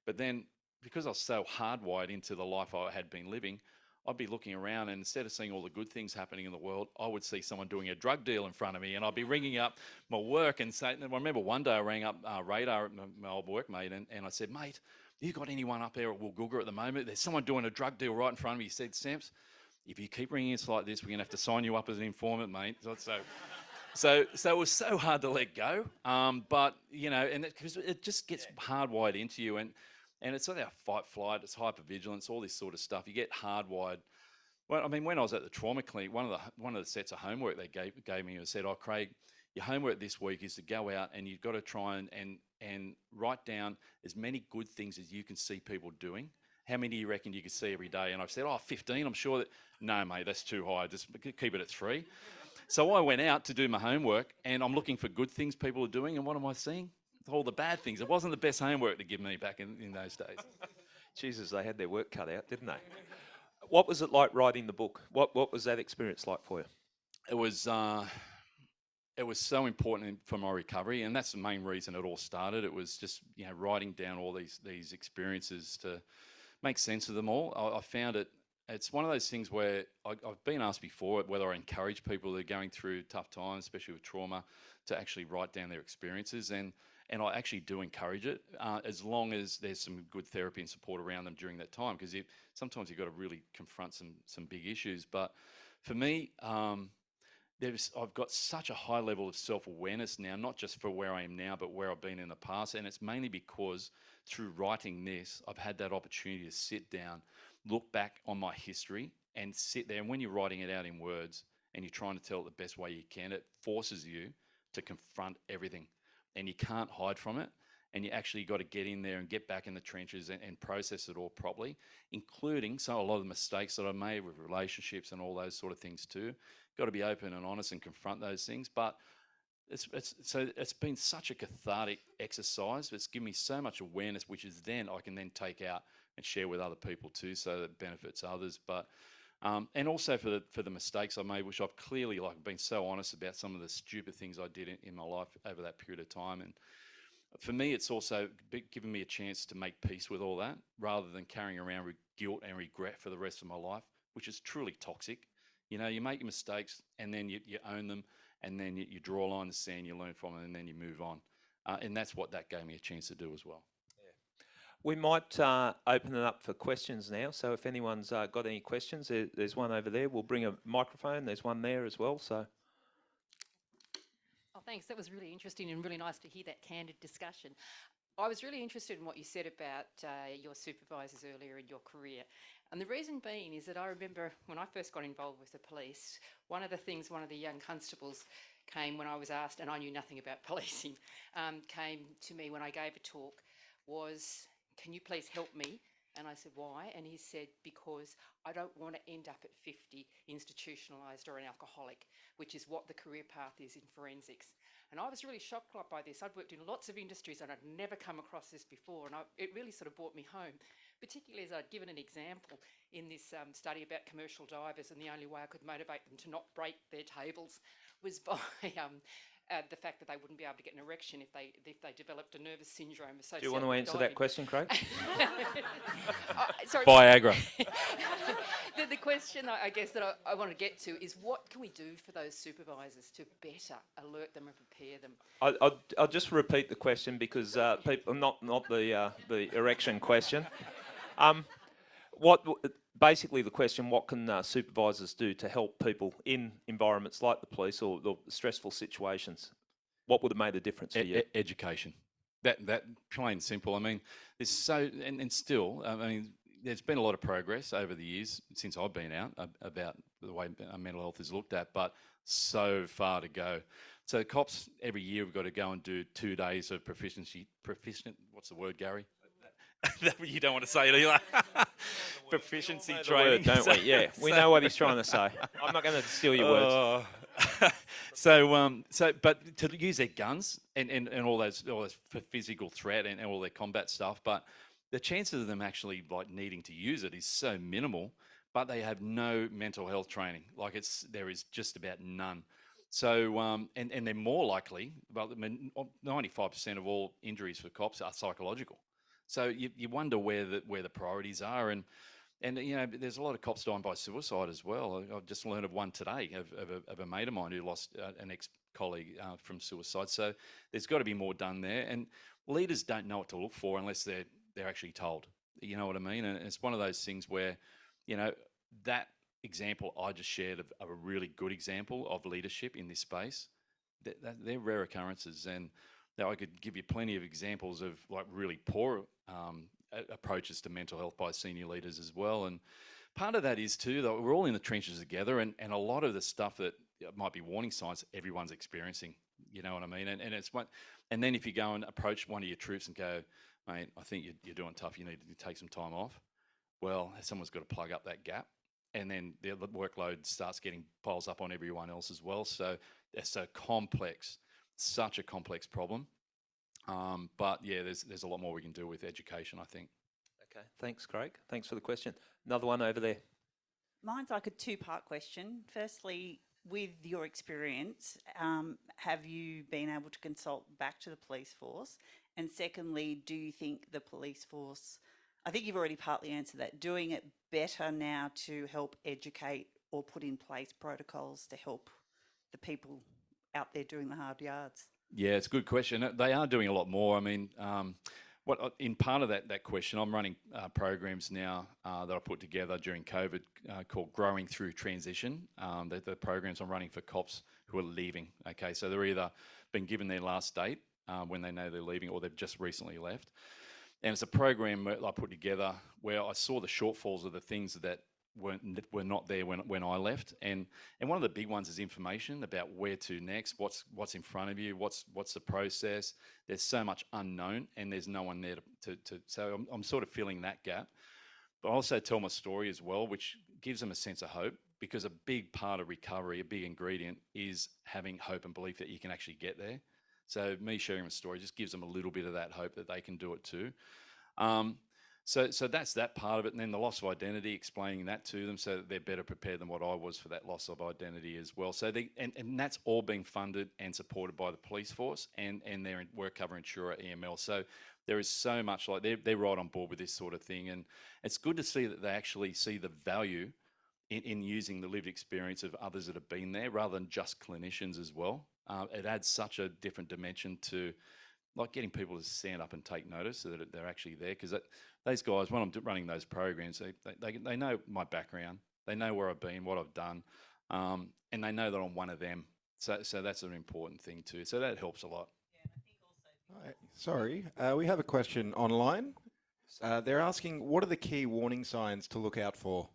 But then, because I was so hardwired into the life I had been living, I'd be looking around, and instead of seeing all the good things happening in the world, I would see someone doing a drug deal in front of me, and I'd be ringing up my work and saying, I remember one day I rang up Radar, my old workmate, and I said, mate, you got anyone up there at Woolgoolga at the moment? There's someone doing a drug deal right in front of me. He said, Samps, if you keep ringing us like this, we're going to have to sign you up as an informant, mate. So it was so hard to let go, but because it just gets hardwired into you, and it's sort of fight, flight, it's hypervigilance, all this sort of stuff. You get hardwired. Well, I mean, when I was at the trauma clinic, one of the sets of homework they gave me was said, "Oh, Craig, your homework this week is to go out and you've got to try and write down as many good things as you can see people doing. How many do you reckon you could see every day?" And I've said, 15. I'm sure that, no, mate, that's too high. Just keep it at 3. So I went out to do my homework, and I'm looking for good things people are doing, and what am I seeing? All the bad things. It wasn't the best homework to give me back in those days. Jesus, they had their work cut out, didn't they? What was it like writing the book? What was that experience like for you? It was so important for my recovery, and that's the main reason it all started. It was just writing down all these experiences to make sense of them all. I found it's one of those things where I've been asked before whether I encourage people that are going through tough times, especially with trauma, to actually write down their experiences, and I actually do encourage it, as long as there's some good therapy and support around them during that time, because sometimes you've got to really confront some big issues. But for me, I've got such a high level of self-awareness now, not just for where I am now, but where I've been in the past. And it's mainly because through writing this, I've had that opportunity to sit down, look back on my history, and sit there. And when you're writing it out in words and you're trying to tell it the best way you can, it forces you to confront everything, and you can't hide from it. And you actually got to get in there and get back in the trenches and process it all properly, including a lot of the mistakes that I made with relationships and all those sort of things too. Got to be open and honest and confront those things. But it's been such a cathartic exercise. It's given me so much awareness, which is then I can then take out and share with other people too, so that it benefits others. But and also for the mistakes I made, which I've clearly been so honest about some of the stupid things I did in my life over that period of time. And for me, it's also given me a chance to make peace with all that, rather than carrying around guilt and regret for the rest of my life, which is truly toxic. You make your mistakes, and then you own them, and then you draw a line in the sand, you learn from it, and then you move on. And that's what that gave me a chance to do as well. We might open it up for questions now. So if anyone's got any questions, there's one over there. We'll bring a microphone. There's one there as well. So. Oh, thanks. That was really interesting and really nice to hear that candid discussion. I was really interested in what you said about your supervisors earlier in your career. And the reason being is that I remember when I first got involved with the police, one of the young constables came when I was asked, and I knew nothing about policing, came to me when I gave a talk, was, "Can you please help me?" And I said, "Why?" And he said, "Because I don't want to end up at 50 institutionalised or an alcoholic, which is what the career path is in forensics." And I was really shocked by this. I'd worked in lots of industries and I'd never come across this before, and it really sort of brought me home, particularly as I'd given an example in this study about commercial divers, and the only way I could motivate them to not break their tables was by the fact that they wouldn't be able to get an erection if they developed a nervous syndrome associated. Do you want to answer that question, Craig? Sorry. Viagra. The question I guess that I want to get to is, what can we do for those supervisors to better alert them and prepare them? I'll just repeat the question because people, not the erection question. Basically the question, what can supervisors do to help people in environments like the police or the stressful situations? What would have made a difference for you? Education. That plain and simple. I mean, there's so and still. I mean, there's been a lot of progress over the years since I've been out about the way mental health is looked at, but so far to go. So cops every year we've got to go and do 2 days of proficient. What's the word, Gary? You don't want to say it either. Proficiency training, don't we? Yeah, we know what he's trying to say. I'm not going to steal your words. But to use their guns and all those physical threat and all their combat stuff, but the chances of them actually like needing to use it is so minimal. But they have no mental health training. Like there is just about none. So and they're more likely. Well, 95% of all injuries for cops are psychological. So you wonder where the priorities are, and you know, there's a lot of cops dying by suicide as well. I've just learned of one today of a mate of mine who lost an ex-colleague from suicide. So there's got to be more done there, and leaders don't know what to look for unless they're actually told. You know what I mean? And it's one of those things where, you know, that example I just shared of a really good example of leadership in this space, they're rare occurrences. And now I could give you plenty of examples of like really poor approaches to mental health by senior leaders as well. And part of that is too, that we're all in the trenches together, and a lot of the stuff that might be warning signs, everyone's experiencing. You know what I mean? And it's what, and then if you go and approach one of your troops and go, "Mate, I think you're doing tough. You need to take some time off." Well, someone's got to plug up that gap, and then the workload piles up on everyone else as well. So they're so complex. Such a complex problem, but yeah, there's a lot more we can do with education, I think. Okay, thanks, Craig. Thanks for the question. Another one over there. Mine's like a two-part question. Firstly, with your experience, have you been able to consult back to the police force? And secondly, do you think the police force, I think you've already partly answered that, doing it better now to help educate or put in place protocols to help the people out there doing the hard yards? Yeah, it's a good question. They are doing a lot more. I mean, in part of that question, I'm running programs now that I put together during COVID called Growing Through Transition. The programs I'm running for cops who are leaving. Okay, so they're either been given their last date when they know they're leaving, or they've just recently left. And it's a program I put together where I saw the shortfalls of the things that were not there when I left, and one of the big ones is information about where to next, what's in front of you, what's the process. There's so much unknown, and there's no one there to so I'm sort of filling that gap. But I also tell my story as well, which gives them a sense of hope, because a big part of recovery, a big ingredient, is having hope and belief that you can actually get there. So me sharing my story just gives them a little bit of that hope that they can do it too. So that's that part of it, and then the loss of identity, explaining that to them so that they're better prepared than what I was for that loss of identity as well. So and that's all being funded and supported by the police force and their work cover insurer EML. So there is so much, like they're right on board with this sort of thing, and it's good to see that they actually see the value in using the lived experience of others that have been there rather than just clinicians as well. It adds such a different dimension to like getting people to stand up and take notice so that they're actually there. Because those guys, when I'm running those programs, they know my background, they know where I've been, what I've done, and they know that I'm one of them. So that's an important thing too. So that helps a lot. Hi. Sorry, we have a question online. They're asking, what are the key warning signs to look out for?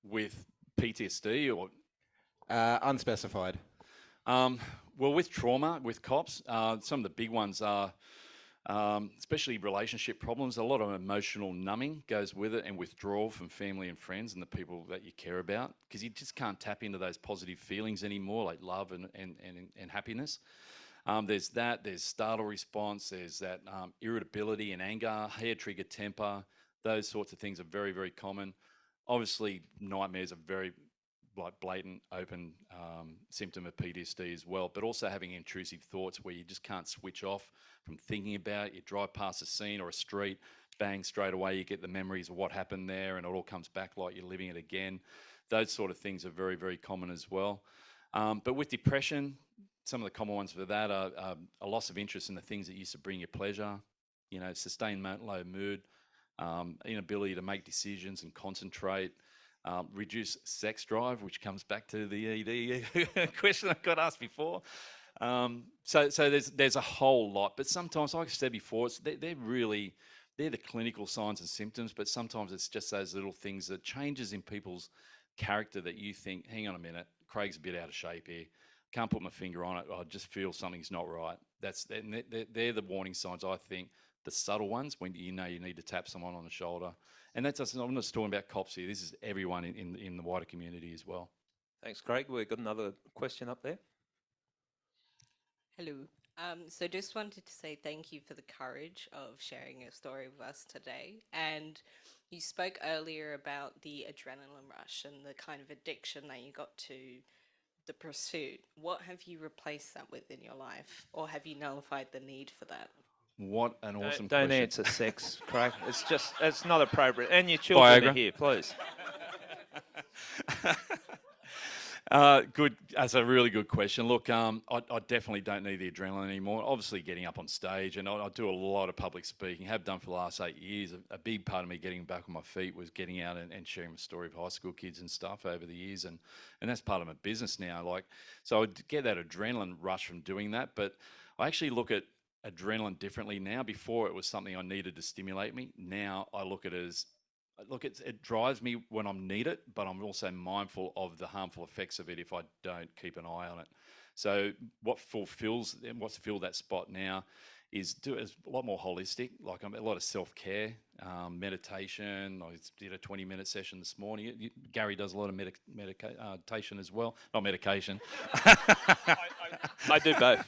With PTSD or Unspecified. well, with trauma, with cops, some of the big ones are especially relationship problems. A lot of emotional numbing goes with it, and withdrawal from family and friends and the people that you care about, because you just can't tap into those positive feelings anymore, like love and happiness. There's that, there's startle response, there's that irritability and anger, hair trigger temper. Those sorts of things are very, very common. Obviously, nightmares are very like blatant, open symptom of PTSD as well, but also having intrusive thoughts where you just can't switch off from thinking about it. You drive past a scene or a street, bang, straight away you get the memories of what happened there, and it all comes back like you're living it again. Those sort of things are very, very common as well. But with depression, some of the common ones for that are a loss of interest in the things that used to bring you pleasure, sustained low mood, inability to make decisions and concentrate, reduced sex drive, which comes back to the ED question I got asked before. So there's a whole lot, but sometimes, like I said before, they're the clinical signs and symptoms, but sometimes it's just those little things that changes in people's character that you think, hang on a minute, Craig's a bit out of shape here. Can't put my finger on it. I just feel something's not right. They're the warning signs, I think, the subtle ones when you need to tap someone on the shoulder. And that's us. I'm not just talking about cops here. This is everyone in the wider community as well. Thanks, Craig. We've got another question up there. Hello. So just wanted to say thank you for the courage of sharing your story with us today. And you spoke earlier about the adrenaline rush and the kind of addiction that you got to the pursuit. What have you replaced that with in your life? Or have you nullified the need for that? What an awesome Don't question. answer sex, Craig. It's not appropriate. And your children are here, please. Good. That's a really good question. Look, I definitely don't need the adrenaline anymore. Obviously, getting up on stage, and I do a lot of public speaking, have done for the last 8 years. A big part of me getting back on my feet was getting out and sharing the story of high school kids and stuff over the years, and that's part of my business now. So I get that adrenaline rush from doing that, but I actually look at adrenaline differently now. Before, it was something I needed to stimulate me. Now I look at it as, it drives me when I need it, but I'm also mindful of the harmful effects of it if I don't keep an eye on it. So what's filled that spot now is a lot more holistic. Like a lot of self-care, meditation. I did a 20-minute session this morning. Gary does a lot of meditation as well. Not medication. I do both.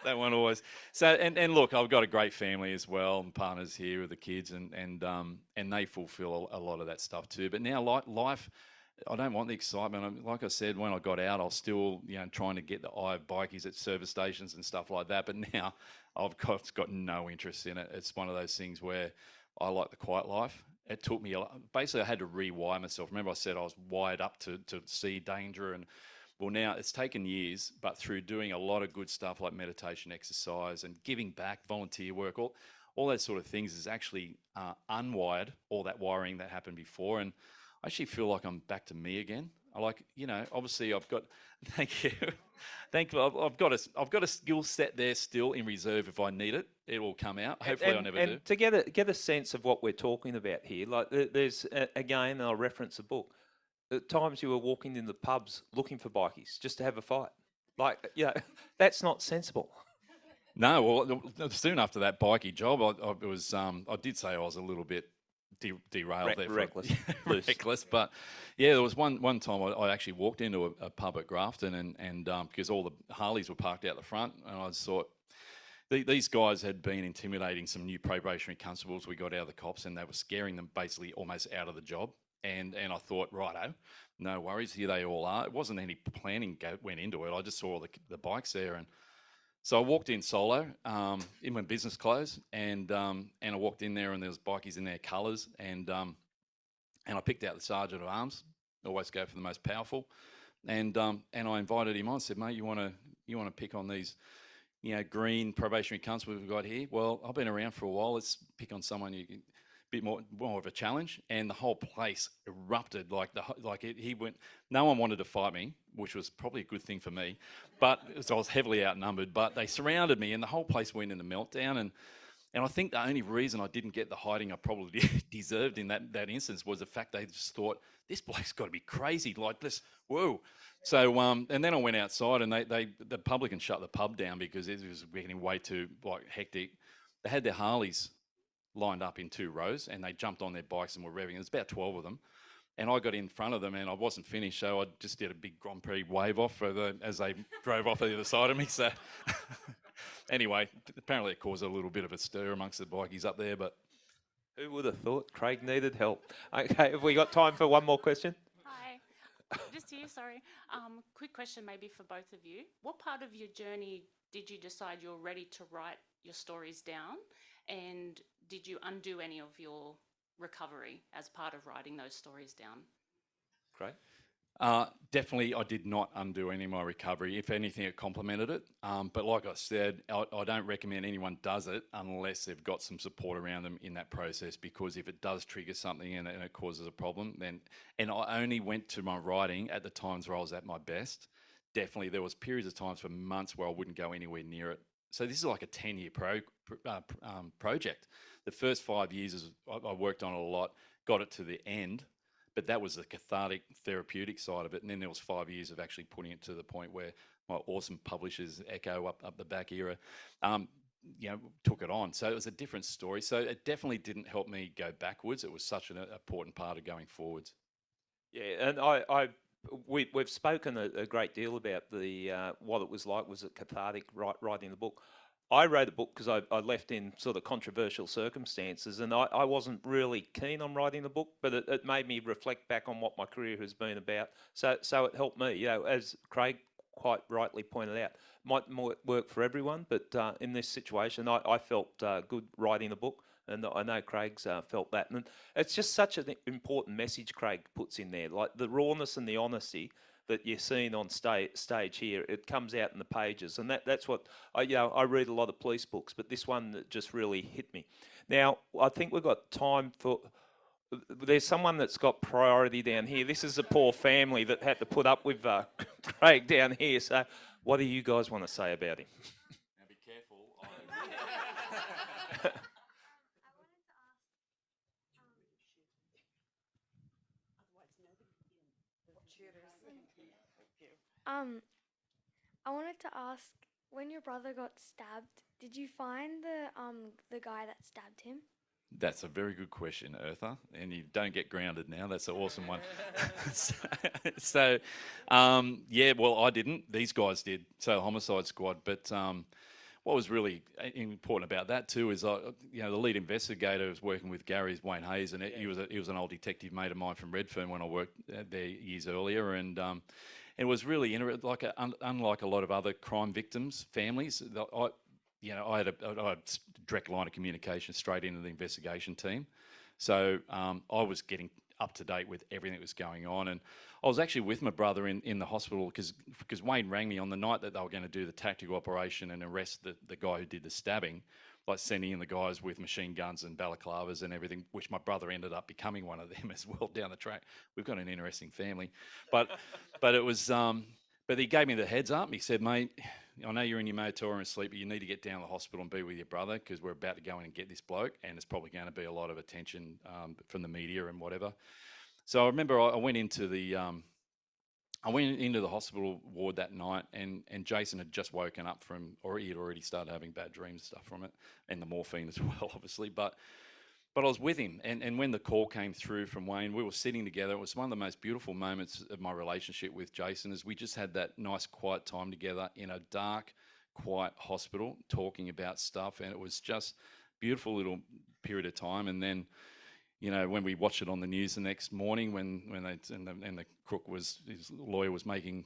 That one always. So and look, I've got a great family as well, and partners here with the kids, and they fulfil a lot of that stuff too. But now life, I don't want the excitement. Like I said, when I got out, I was still trying to get the eye of bikies at service stations and stuff like that. But now I've got no interest in it. It's one of those things where I like the quiet life. It took me basically I had to rewire myself. Remember I said I was wired up to see danger and. Well, now it's taken years, but through doing a lot of good stuff like meditation, exercise, and giving back, volunteer work, all those sort of things is actually unwired all that wiring that happened before. And I actually feel like I'm back to me again. Obviously I've got, thank you. I've got a skill set there still in reserve if I need it. It will come out. Hopefully I never do. And to get a sense of what we're talking about here, like there's, again, I'll reference a book. At times you were walking in the pubs looking for bikies just to have a fight. That's not sensible. No, well, soon after that bikie job, I did say I was a little bit derailed there. Reckless. Reckless. But yeah, there was one time I actually walked into a pub at Grafton and because all the Harleys were parked out the front, and I just thought, these guys had been intimidating some new probationary constables we got out of the cops, and they were scaring them basically almost out of the job. And I thought, righto, no worries, here they all are. It wasn't any planning went into it. I just saw the bikes there, and so I walked in solo in my business clothes, and I walked in there, and there was bikies in their colours, and I picked out the sergeant of arms. Always go for the most powerful, and I invited him on. Said, mate, you want to pick on these green probationary constable we've got here. Well, I've been around for a while. Let's pick on someone a bit more of a challenge, and the whole place erupted. He went. No one wanted to fight me, which was probably a good thing for me, but so I was heavily outnumbered. But they surrounded me, and the whole place went into meltdown. And I think the only reason I didn't get the hiding I probably deserved in that instance was the fact they just thought, this bloke's got to be crazy, like this, whoa. So, and then I went outside, and the publican shut the pub down because it was getting way too hectic. They had their Harleys lined up in 2 rows, and they jumped on their bikes and were revving. There's about 12 of them. And I got in front of them, and I wasn't finished, so I just did a big Grand Prix wave off as they drove off the other side of me. So anyway, apparently it caused a little bit of a stir amongst the bikies up there, but... Who would have thought Craig needed help? Okay, have we got time for one more question? Hi, just here, sorry. Quick question maybe for both of you. What part of your journey did you decide you're ready to write your stories down? And did you undo any of your recovery as part of writing those stories down? Craig? Definitely, I did not undo any of my recovery. If anything, it complemented it. But like I said, I don't recommend anyone does it unless they've got some support around them in that process, because if it does trigger something and it causes a problem, and I only went to my writing at the times where I was at my best. Definitely, there was periods of times for months where I wouldn't go anywhere near it. So this is like a 10-year project. The first 5 years, I worked on it a lot, got it to the end, but that was the cathartic, therapeutic side of it. And then there was 5 years of actually putting it to the point where my awesome publishers, Echo up the back era, took it on. So it was a different story. So it definitely didn't help me go backwards. It was such an important part of going forwards. Yeah, and we've spoken a great deal about what it was like. Was it cathartic writing the book? I wrote a book because I left in sort of controversial circumstances, and I wasn't really keen on writing the book, but it made me reflect back on what my career has been about. So it helped me. As Craig quite rightly pointed out, might work for everyone, but in this situation, I felt good writing the book. And I know Craig's felt that. And it's just such an important message Craig puts in there, like the rawness and the honesty that you're seeing on stage here. It comes out in the pages. And that's what, I read a lot of police books, but this one just really hit me. Now, I think we've got time for... There's someone that's got priority down here. This is a poor family that had to put up with Craig down here. So what do you guys want to say about him? Now be careful. I wanted to ask, when your brother got stabbed, did you find the guy that stabbed him? That's a very good question, Eartha, and you don't get grounded now. That's an awesome one. Well, I didn't. These guys did. So homicide squad. But what was really important about that too is, the lead investigator was working with Gary's Wayne Hayes, and he was an old detective mate of mine from Redfern when I worked there years earlier, and it was really unlike a lot of other crime victims' families. I had a direct line of communication straight into the investigation team. So I was getting up to date with everything that was going on. And I was actually with my brother in the hospital because Wayne rang me on the night that they were going to do the tactical operation and arrest the guy who did the stabbing, like sending in the guys with machine guns and balaclavas and everything, which my brother ended up becoming one of them as well down the track. We've got an interesting family. But it was... but he gave me the heads up. He said, mate, I know you're in your moratorium sleep, but you need to get down to the hospital and be with your brother because we're about to go in and get this bloke, and there's probably going to be a lot of attention from the media and whatever. So I remember I went into the hospital ward that night, and Jason had just woken up he had already started having bad dreams and stuff from it, and the morphine as well, obviously. But I was with him, and when the call came through from Wayne, we were sitting together. It was one of the most beautiful moments of my relationship with Jason, as we just had that nice quiet time together in a dark, quiet hospital talking about stuff, and it was just beautiful little period of time. And then, when we watched it on the news the next morning, when the crook his lawyer was making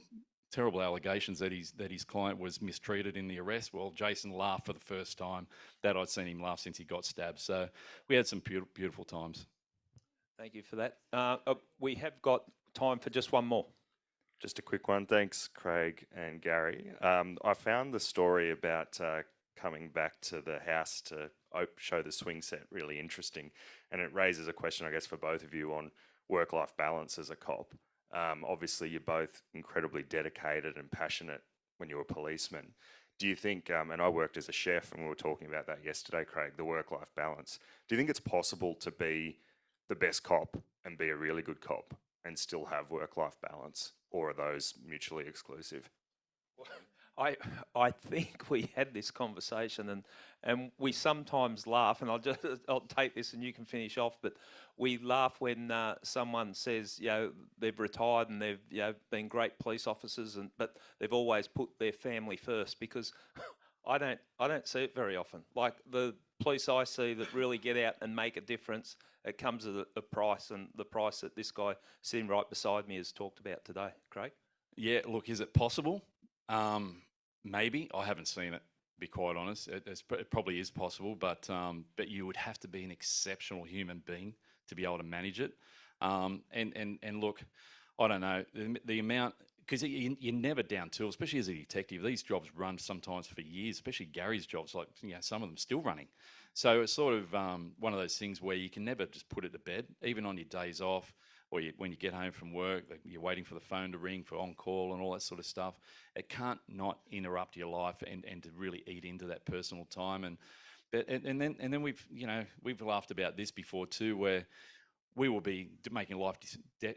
terrible allegations that his client was mistreated in the arrest. Well, Jason laughed for the first time that I'd seen him laugh since he got stabbed. So we had some beautiful times. Thank you for that. We have got time for just one more. Just a quick one. Thanks, Craig and Gary. I found the story about coming back to the house to show the swing set really interesting, and it raises a question, I guess, for both of you on work-life balance as a cop. Obviously, you're both incredibly dedicated and passionate when you were policemen. Do you think, and I worked as a chef, and we were talking about that yesterday, Craig, the work-life balance. Do you think it's possible to be the best cop and be a really good cop and still have work-life balance, or are those mutually exclusive? I think we had this conversation, and we sometimes laugh, and I'll take this and you can finish off, but we laugh when someone says, they've retired and they've been great police officers, but they've always put their family first, because I don't see it very often. Like the police I see that really get out and make a difference, it comes at a price, and the price that this guy sitting right beside me has talked about today. Craig? Yeah, look, is it possible? Maybe. I haven't seen it, to be quite honest. It probably is possible, but you would have to be an exceptional human being to be able to manage it. And look, I don't know, the amount, because you're never down to, especially as a detective, these jobs run sometimes for years, especially Gary's jobs, like, some of them still running. So it's sort of one of those things where you can never just put it to bed, even on your days off, or when you get home from work, you're waiting for the phone to ring for on-call and all that sort of stuff. It can't not interrupt your life and to really eat into that personal time. And then we've laughed about this before too, where we will be making life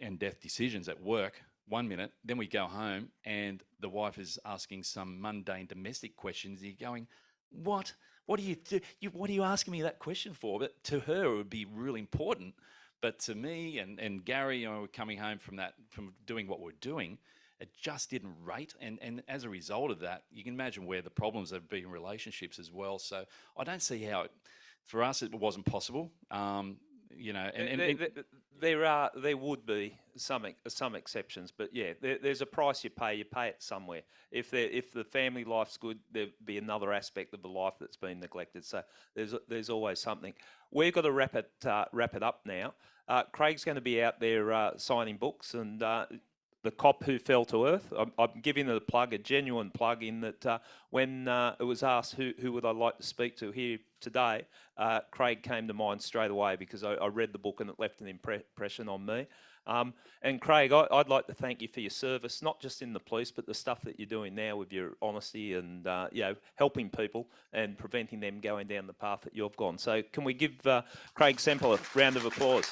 and death decisions at work 1 minute, then we go home and the wife is asking some mundane domestic questions. You're going, what? What do you do? What are you asking me that question for? But to her, it would be really important. But to me and Gary, we're coming home from doing what we're doing, it just didn't rate. And as a result of that, you can imagine where the problems have been in relationships as well. So I don't see how for us, it wasn't possible. There would be some exceptions, but yeah, there's a price you pay. You pay it somewhere. If the family life's good, there'd be another aspect of the life that's been neglected. So there's always something. We've got to wrap it up now. Craig's going to be out there signing books, and the cop who fell to earth. I'm giving it a genuine plug, in that when it was asked who would I like to speak to here today, Craig came to mind straight away, because I read the book and it left an impression on me. And Craig, I'd like to thank you for your service, not just in the police, but the stuff that you're doing now with your honesty and helping people and preventing them going down the path that you've gone. So can we give Craig Semple a round of applause?